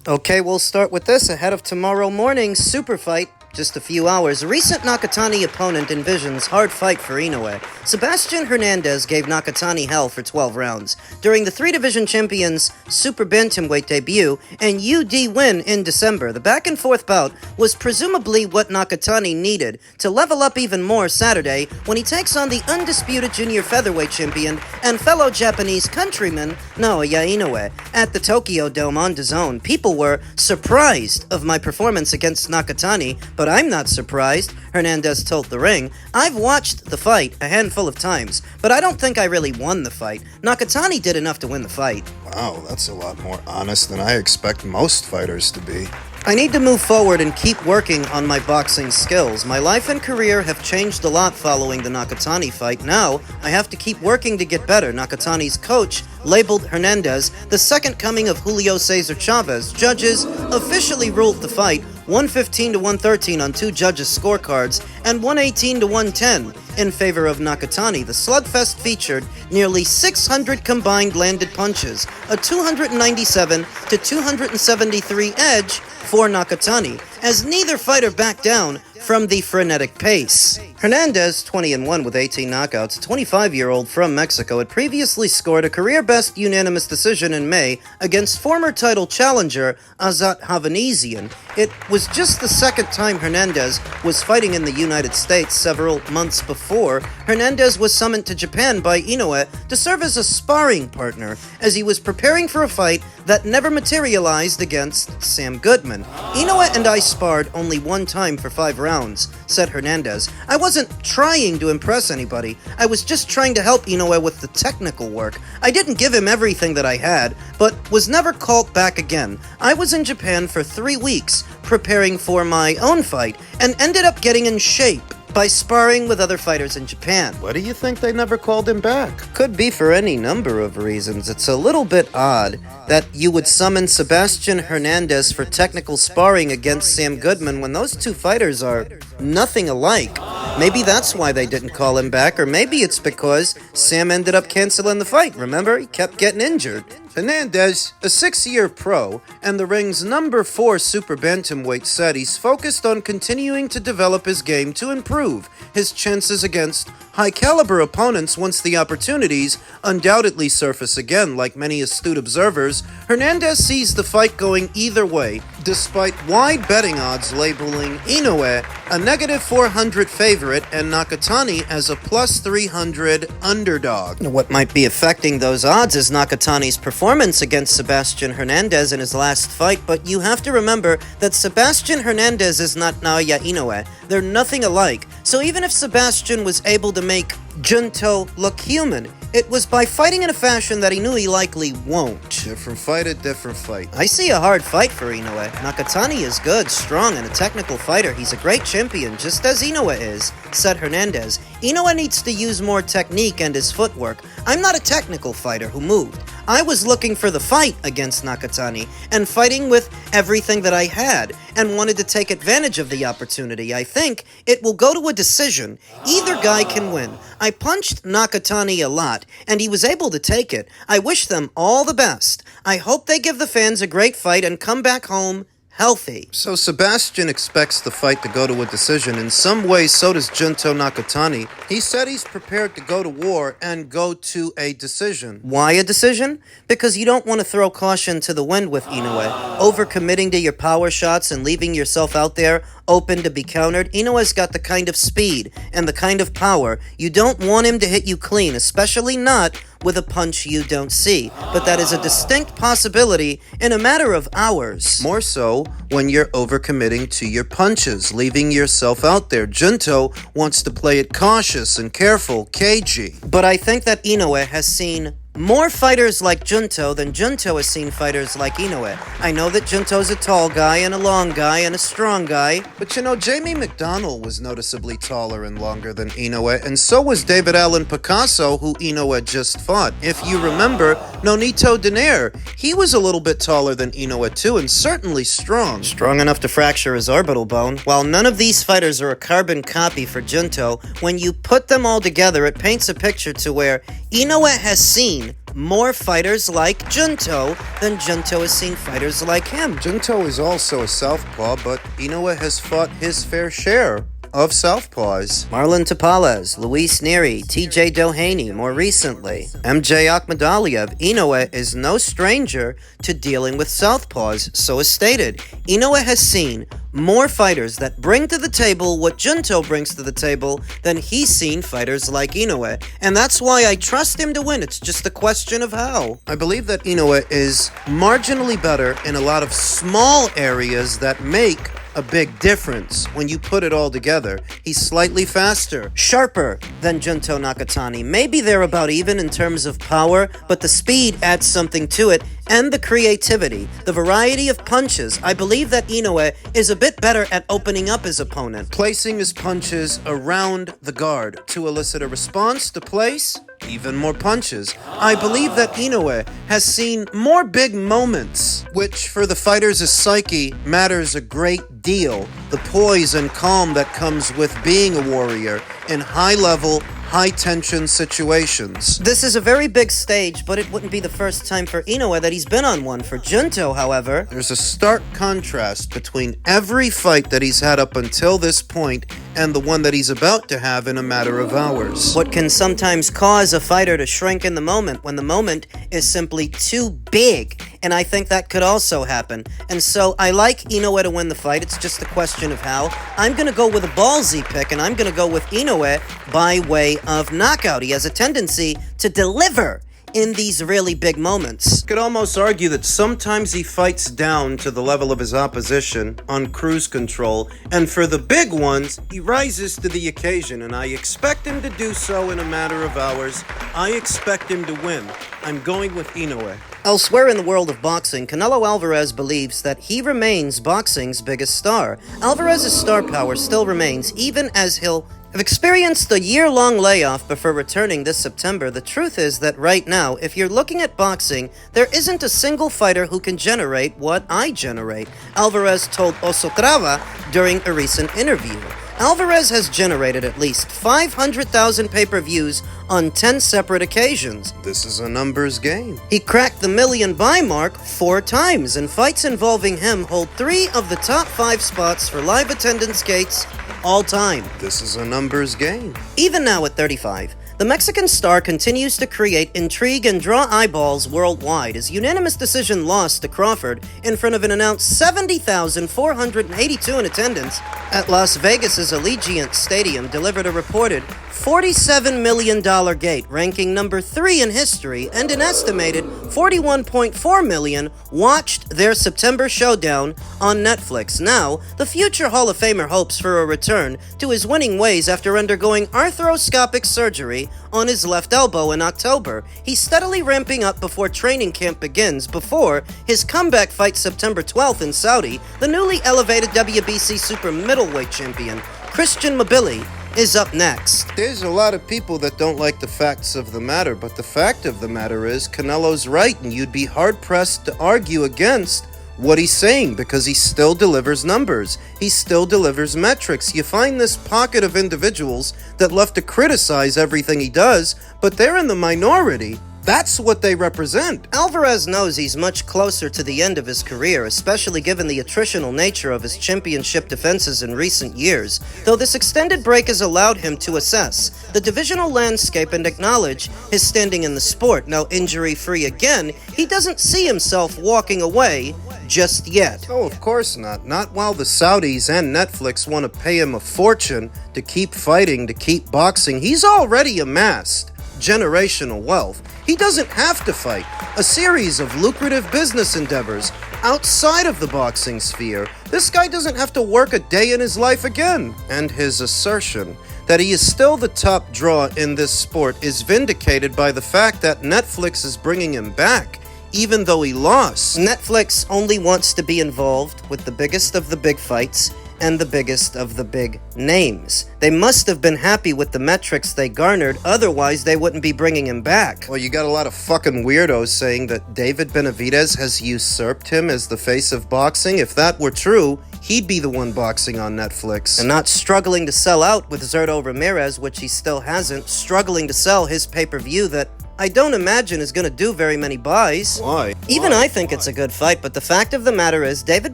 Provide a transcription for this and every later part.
Okay, we'll start with this ahead of tomorrow morning's super fight. Just a few hours, a recent Nakatani opponent envisions hard fight for Inoue. Sebastian Hernandez gave Nakatani hell for 12 rounds during the three-division champions' super bantamweight debut and UD win in December. The back-and-forth bout was presumably what Nakatani needed to level up even more Saturday when he takes on the undisputed junior featherweight champion and fellow Japanese countryman Naoya Inoue at the Tokyo Dome on DAZN. People were surprised of my performance against Nakatani, but I'm not surprised, Hernandez told The Ring. I've watched the fight a handful of times, but I don't think I really won the fight. Nakatani did enough to win the fight. Wow, that's a lot more honest than I expect most fighters to be. I need to move forward and keep working on my boxing skills. My life and career have changed a lot following the Nakatani fight. Now, I have to keep working to get better. Nakatani's coach labeled Hernandez the second coming of Julio Cesar Chavez. Judges officially ruled the fight 115 to 113 on two judges' scorecards and 118 to 110 in favor of Nakatani. The slugfest featured nearly 600 combined landed punches, a 297 to 273 edge for Nakatani, as neither fighter backed down from the frenetic pace. Hernandez, 20-1 with 18 knockouts, a 25-year-old from Mexico, had previously scored a career-best unanimous decision in May against former title challenger Azat Havanesian. It was just the second time Hernandez was fighting in the United States. Several months before, Hernandez was summoned to Japan by Inoue to serve as a sparring partner as he was preparing for a fight that never materialized against Sam Goodman. Inoue and I sparred only one time for 5 rounds, said Hernandez. I wasn't trying to impress anybody. I was just trying to help Inoue with the technical work. I didn't give him everything that I had, but was never called back again. I was in Japan for 3 weeks preparing for my own fight and ended up getting in shape by sparring with other fighters in Japan. Why do you think they never called him back? Could be for any number of reasons. It's a little bit odd that you would summon Sebastian Hernandez for technical sparring against Sam Goodman when those two fighters are nothing alike. Maybe that's why they didn't call him back, or maybe it's because Sam ended up canceling the fight. Remember, he kept getting injured. Hernandez, a 6-year pro and the ring's number 4 super bantamweight, said he's focused on continuing to develop his game to improve his chances against high-caliber opponents once the opportunities undoubtedly surface again. Like many astute observers, Hernandez sees the fight going either way, despite wide betting odds labeling Inoue a negative 400 favorite and Nakatani as a plus 300 underdog. What might be affecting those odds is Nakatani's performance against Sebastian Hernandez in his last fight, but you have to remember that Sebastian Hernandez is not Naoya Inoue. They're nothing alike. So even if Sebastian was able to make Zurdo look human, it was by fighting in a fashion that he knew he likely won't. Different fight, a different fight. I see a hard fight for Inoue. Nakatani is good, strong, and a technical fighter. He's a great champion, just as Inoue is, said Hernandez. Inoue needs to use more technique and his footwork. I'm not a technical fighter who moved. I was looking for the fight against Nakatani and fighting with everything that I had and wanted to take advantage of the opportunity. I think it will go to a decision. Either guy can win. I punched Nakatani a lot, and he was able to take it. I wish them all the best. I hope they give the fans a great fight and come back home healthy. So Sebastian expects the fight to go to a decision. In some ways, so does Junto Nakatani. He said he's prepared to go to war and go to a decision. Why a decision? Because you don't want to throw caution to the wind with Inoue. Overcommitting to your power shots and leaving yourself out there open to be countered. Inoue's got the kind of speed and the kind of power. You don't want him to hit you clean, especially not with a punch you don't see. But that is a distinct possibility in a matter of hours. More so when you're overcommitting to your punches, leaving yourself out there. Junto wants to play it cautious and careful, cagey. But I think that Inoue has seen more fighters like Junto than Junto has seen fighters like Inoue. I know that Junto's a tall guy and a long guy and a strong guy. But you know, Jamie McDonnell was noticeably taller and longer than Inoue, and so was David Allen Picasso, who Inoue just fought. If you remember, Nonito Donaire, he was a little bit taller than Inoue too, and certainly strong. Strong enough to fracture his orbital bone. While none of these fighters are a carbon copy for Junto, when you put them all together, it paints a picture to where Inoue has seen more fighters like Junto than Junto has seen fighters like him. Junto is also a southpaw, but Inoue has fought his fair share of southpaws. Marlon Tapales, Luis Neri, TJ Doheny more recently. MJ Akhmadaliev, Inoue is no stranger to dealing with southpaws, so as stated. Inoue has seen more fighters that bring to the table what Junto brings to the table than he's seen fighters like Inoue, and that's why I trust him to win. It's just a question of how. I believe that Inoue is marginally better in a lot of small areas that make a big difference when you put it all together. He's slightly faster, sharper than Junto Nakatani. Maybe they're about even in terms of power, but the speed adds something to it, and the creativity, the variety of punches. I believe that Inoue is a bit better at opening up his opponent, placing his punches around the guard to elicit a response to place even more punches. I believe that Inoue has seen more big moments, which for the fighter's psyche matters a great deal. The poise and calm that comes with being a warrior in high-level, high-tension situations. This is a very big stage, but it wouldn't be the first time for Inoue that he's been on one. For Junto, however, there's a stark contrast between every fight that he's had up until this point and the one that he's about to have in a matter of hours. What can sometimes cause a fighter to shrink in the moment when the moment is simply too big, and I think that could also happen. And so I like Inoue to win the fight. It's just a question of how. I'm going to go with a ballsy pick, and I'm going to go with Inoue by way of knockout. He has a tendency to deliver in these really big moments. Could almost argue that sometimes he fights down to the level of his opposition on cruise control, and for the big ones, he rises to the occasion, and I expect him to do so in a matter of hours. I expect him to win. I'm going with Inoue. Elsewhere in the world of boxing, Canelo Alvarez believes that he remains boxing's biggest star. Alvarez's star power still remains, even as he'll have experienced a year-long layoff before returning this September. The truth is that right now, if you're looking at boxing, there isn't a single fighter who can generate what I generate, Alvarez told Osotrava during a recent interview. Alvarez has generated at least 500,000 pay-per-views on 10 separate occasions. This is a numbers game. He cracked the million buy mark 4 times, and fights involving him hold 3 of the top 5 spots for live attendance gates all time. This is a numbers game. Even now at 35, the Mexican star continues to create intrigue and draw eyeballs worldwide. His unanimous decision loss to Crawford in front of an announced 70,482 in attendance at Las Vegas's Allegiant Stadium delivered a reported $47 million gate, ranking number 3 in history, and an estimated 41.4 million watched their September showdown on Netflix. Now, the future Hall of Famer hopes for a return to his winning ways after undergoing arthroscopic surgery on his left elbow in October. He's steadily ramping up before training camp begins. Before his comeback fight September 12th in Saudi, the newly elevated WBC super middleweight champion, Christian Mobili, is up next. There's a lot of people that don't like the facts of the matter, but the fact of the matter is Canelo's right, and you'd be hard-pressed to argue against what he's saying because he still delivers numbers. He still delivers metrics. You find this pocket of individuals that love to criticize everything he does, but they're in the minority. That's what they represent. Alvarez knows he's much closer to the end of his career, especially given the attritional nature of his championship defenses in recent years, though this extended break has allowed him to assess the divisional landscape and acknowledge his standing in the sport. Now injury-free again, he doesn't see himself walking away just yet. Oh, of course not. Not while the Saudis and Netflix want to pay him a fortune to keep fighting, to keep boxing. He's already amassed generational wealth. He doesn't have to fight. A series of lucrative business endeavors outside of the boxing sphere. This guy doesn't have to work a day in his life again. And his assertion that he is still the top draw in this sport is vindicated by the fact that Netflix is bringing him back, even though he lost. Netflix only wants to be involved with the biggest of the big fights and the biggest of the big names. They must have been happy with the metrics they garnered, otherwise they wouldn't be bringing him back. Well, you got a lot of fucking weirdos saying that David Benavidez has usurped him as the face of boxing. If that were true, he'd be the one boxing on Netflix. And not struggling to sell out with Zurdo Ramirez, which he still hasn't, struggling to sell his pay-per-view that I don't imagine is gonna do very many buys. Why? Even I think it's a good fight, but the fact of the matter is, David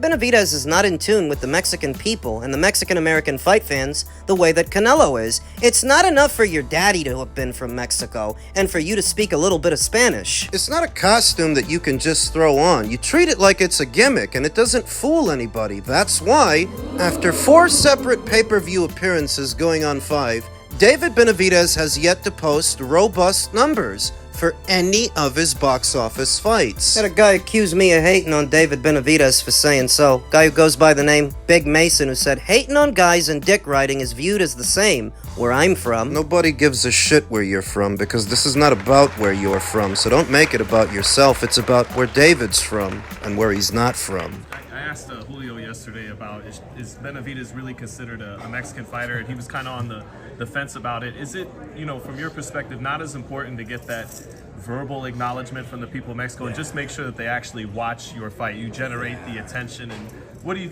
Benavidez is not in tune with the Mexican people and the Mexican-American fight fans the way that Canelo is. It's not enough for your daddy to have been from Mexico and for you to speak a little bit of Spanish. It's not a costume that you can just throw on. You treat it like it's a gimmick, and it doesn't fool anybody. That's why, after 4 separate pay-per-view appearances going on 5, David Benavidez has yet to post robust numbers for any of his box office fights. Had a guy accuse me of hating on David Benavidez for saying so. Guy who goes by the name Big Mason, who said hating on guys and dick riding is viewed as the same where I'm from. Nobody gives a shit where you're from, because this is not about where you're from, so don't make it about yourself. It's about where David's from and where he's not from. I asked Julio yesterday about is Benavidez really considered a Mexican fighter, and he was kind of on the fence about it. Is it, from your perspective, not as important to get that verbal acknowledgement from the people of Mexico and just make sure that they actually watch your fight, you generate the attention? And what do you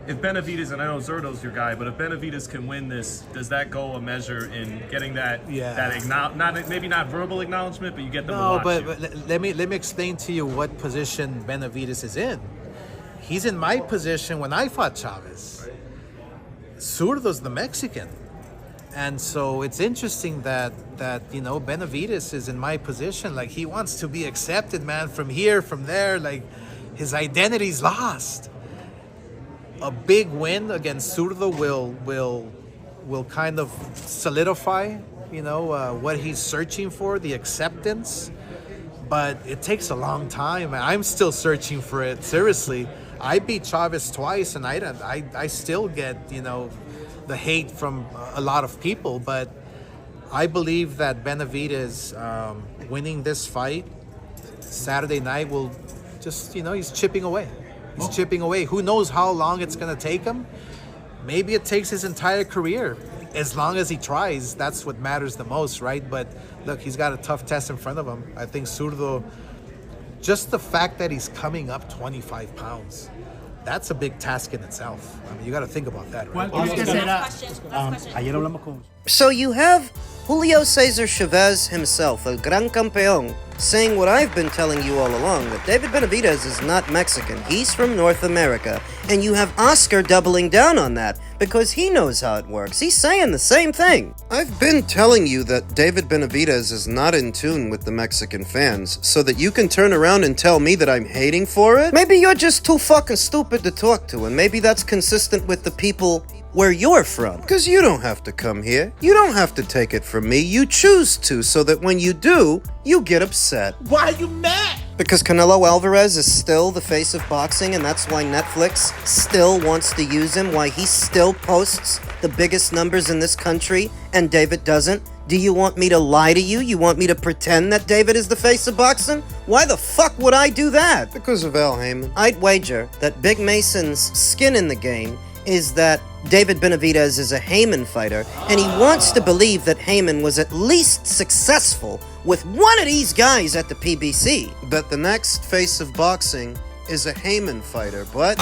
if Benavidez, and I know Zurdo's your guy, but if Benavidez can win this, does that go a measure in getting that maybe not verbal acknowledgement, but you get them to watch but let me explain to you what position Benavidez is in. He's in my position when I fought Chavez. Zurdo's the Mexican. And so it's interesting that Benavidez is in my position. Like, he wants to be accepted, man, from here, from there. Like, his identity's lost. A big win against Zurdo will kind of solidify, what he's searching for, the acceptance. But it takes a long time. I'm still searching for it. Seriously, I beat Chavez twice, and I still get the hate from a lot of people. But I believe that Benavidez winning this fight Saturday night will just he's chipping away. He's chipping away. Who knows how long it's going to take him? Maybe it takes his entire career. As long as he tries, that's what matters the most, right? But look, he's got a tough test in front of him. I think Zurdo, just the fact that he's coming up 25 pounds, that's a big task in itself. I mean, you got to think about that, right? So you have Julio Cesar Chavez himself, El Gran Campeón, saying what I've been telling you all along, that David Benavidez is not Mexican. He's from North America. And you have Oscar doubling down on that, because he knows how it works. He's saying the same thing. I've been telling you that David Benavidez is not in tune with the Mexican fans, so that you can turn around and tell me that I'm hating for it? Maybe you're just too fucking stupid to talk to, and maybe that's consistent with the people where you're from. Because you don't have to come here. You don't have to take it from me. You choose to, so that when you do, you get upset. Why are you mad? Because Canelo Alvarez is still the face of boxing, and that's why Netflix still wants to use him, why he still posts the biggest numbers in this country, and David doesn't. Do you want me to lie to you? You want me to pretend that David is the face of boxing? Why the fuck would I do that? Because of Al Heyman. I'd wager that Big Mason's skin in the game is that David Benavidez is a Heyman fighter, and he wants to believe that Heyman was at least successful with one of these guys at the PBC. That the next face of boxing is a Heyman fighter, but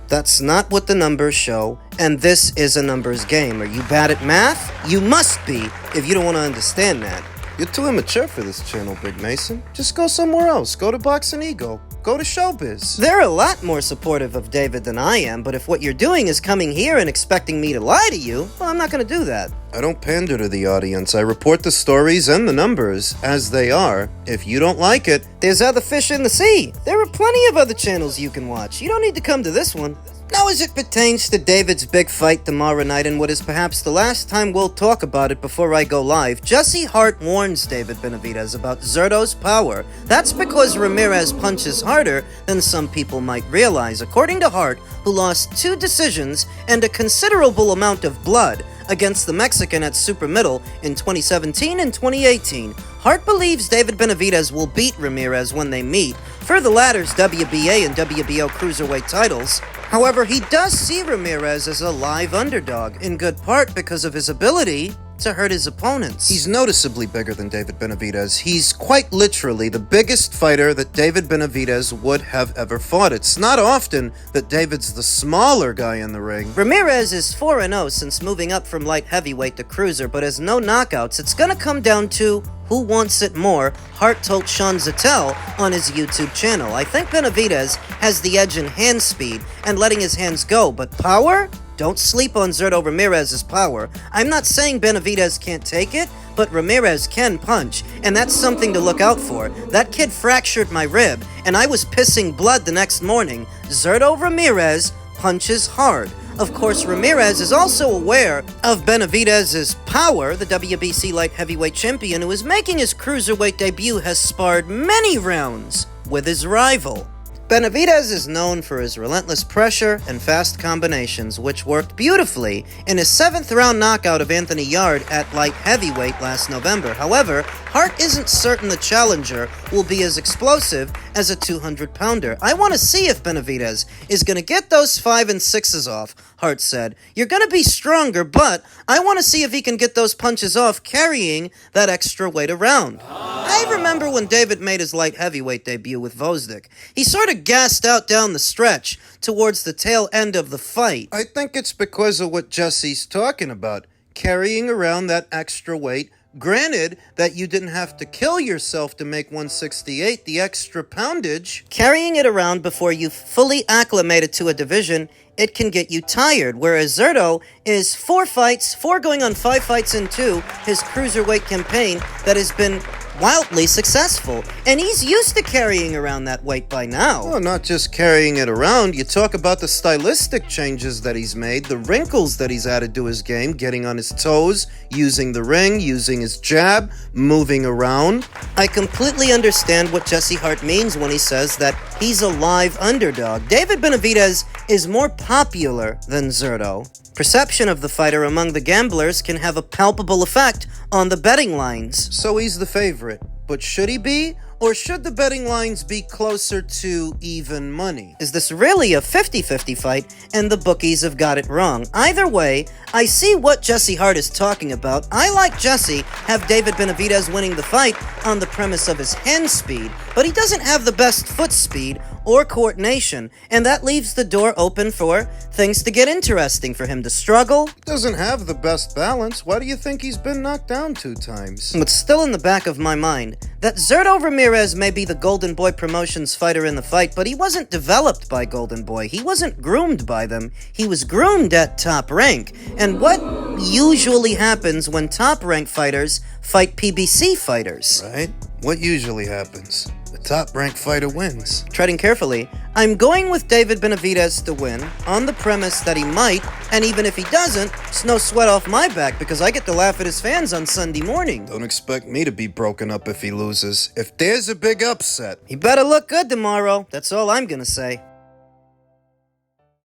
that's not what the numbers show, and this is a numbers game. Are you bad at math? You must be, if you don't want to understand that. You're too immature for this channel, Big Mason. Just go somewhere else. Go to Boxing Ego. Go to Showbiz. They're a lot more supportive of David than I am, but if what you're doing is coming here and expecting me to lie to you, well, I'm not going to do that. I don't pander to the audience. I report the stories and the numbers as they are. If you don't like it, there's other fish in the sea. There are plenty of other channels you can watch. You don't need to come to this one. Now, as it pertains to David's big fight tomorrow night, and what is perhaps the last time we'll talk about it before I go live, Jesse Hart warns David Benavidez about Zurdo's power. That's because Ramirez punches harder than some people might realize, according to Hart, who lost 2 decisions and a considerable amount of blood against the Mexican at Super Middle in 2017 and 2018. Hart believes David Benavidez will beat Ramirez when they meet for the latter's WBA and WBO cruiserweight titles. However, he does see Ramirez as a live underdog, in good part because of his ability to hurt his opponents. He's noticeably bigger than David Benavidez. He's quite literally the biggest fighter that David Benavidez would have ever fought. It's not often that David's the smaller guy in the ring. Ramirez is 4-0 since moving up from light heavyweight to cruiser, but has no knockouts. It's gonna come down to who wants it more, Hart told Sean Zettel on his YouTube channel. I think Benavidez has the edge in hand speed and letting his hands go, but power? Don't sleep on Zurdo Ramirez's power. I'm not saying Benavidez can't take it, but Ramirez can punch, and that's something to look out for. That kid fractured my rib, and I was pissing blood the next morning. Zurdo Ramirez punches hard. Of course, Ramirez is also aware of Benavidez's power. The WBC light heavyweight champion who is making his cruiserweight debut has sparred many rounds with his rival. Benavidez is known for his relentless pressure and fast combinations, which worked beautifully in his 7th-round knockout of Anthony Yarde at light heavyweight last November. However, Hart isn't certain the challenger will be as explosive as a 200-pounder. I want to see if Benavidez is going to get those 5 and 6s off, Hart said. You're going to be stronger, but I want to see if he can get those punches off carrying that extra weight around. I remember when David made his light heavyweight debut with Vosdik. He sort of gassed out down the stretch towards the tail end of the fight. I think it's because of what Jesse's talking about, carrying around that extra weight. Granted that you didn't have to kill yourself to make 168, the extra poundage. Carrying it around before you've fully acclimated to a division, it can get you tired, whereas Zurdo is 4 going on 5 fights in 2, his cruiserweight campaign that has been wildly successful, and he's used to carrying around that weight by now. Well, not just carrying it around, you talk about the stylistic changes that he's made, the wrinkles that he's added to his game, getting on his toes, using the ring, using his jab, moving around. I completely understand what Jesse Hart means when he says that he's a live underdog. David Benavidez is more popular than Zurdo. Perception of the fighter among the gamblers can have a palpable effect on the betting lines. So he's the favorite, but should he be? Or should the betting lines be closer to even money? Is this really a 50-50 fight and the bookies have got it wrong? Either way, I see what Jesse Hart is talking about. I, like Jesse, have David Benavidez winning the fight on the premise of his hand speed, but he doesn't have the best foot speed or coordination, and that leaves the door open for things to get interesting, for him to struggle. Doesn't have the best balance. Why do you think he's been knocked down 2 times? What's still in the back of my mind, that Zurdo Ramirez may be the Golden Boy Promotions fighter in the fight, but he wasn't developed by Golden Boy. He wasn't groomed by them. He was groomed at Top Rank. And what usually happens when Top Rank fighters fight PBC fighters? Right? What usually happens? The top-ranked fighter wins. Treading carefully, I'm going with David Benavidez to win, on the premise that he might, and even if he doesn't, it's no sweat off my back because I get to laugh at his fans on Sunday morning. Don't expect me to be broken up if he loses. If there's a big upset, He better look good tomorrow, that's all I'm gonna say.